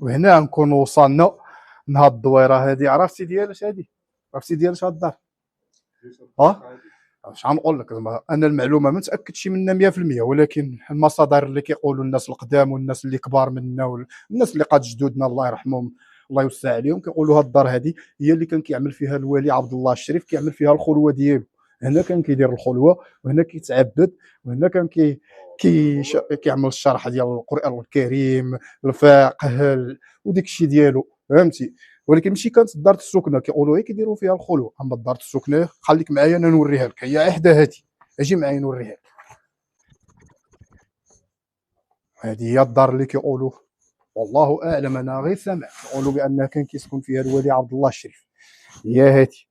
وهنا نكونوا وصلنا لهاد الدويره هادي. عرفتي ديالاش هادي؟ عرفتي ديالاش هاد الدار؟ اش غنقول لك زعما انا المعلومه ما متاكدش منها 100%، ولكن المصادر اللي كيقولوا الناس القدام والناس اللي كبار منا والناس اللي قاد جدودنا الله يرحمهم الله يوسع عليهم كيقولوا هاد الدار هادي هي اللي كان كيعمل فيها الولي عبد الله الشريف، كيعمل فيها الخلوه ديالو. هنا كان كيدير الخلوه، وهنا كيتعبد، وهنا كان كيعمل الشرح ديال القران الكريم، الفقه وديك الشيء ديالو، فهمتي؟ ولكن ماشي كانت دار السكنه كيقولوا هي كيديروا فيها الخلوه. اما دار السكنه خليك معايا انا نوريها لك، هي عحده هادي، اجي معايا نوريها لك. هذه هي الدار اللي كيقولوا، والله اعلم انا غير سامع يقولوا بانها كان كيسكن فيها الولي عبد الله الشريف، هي هادي.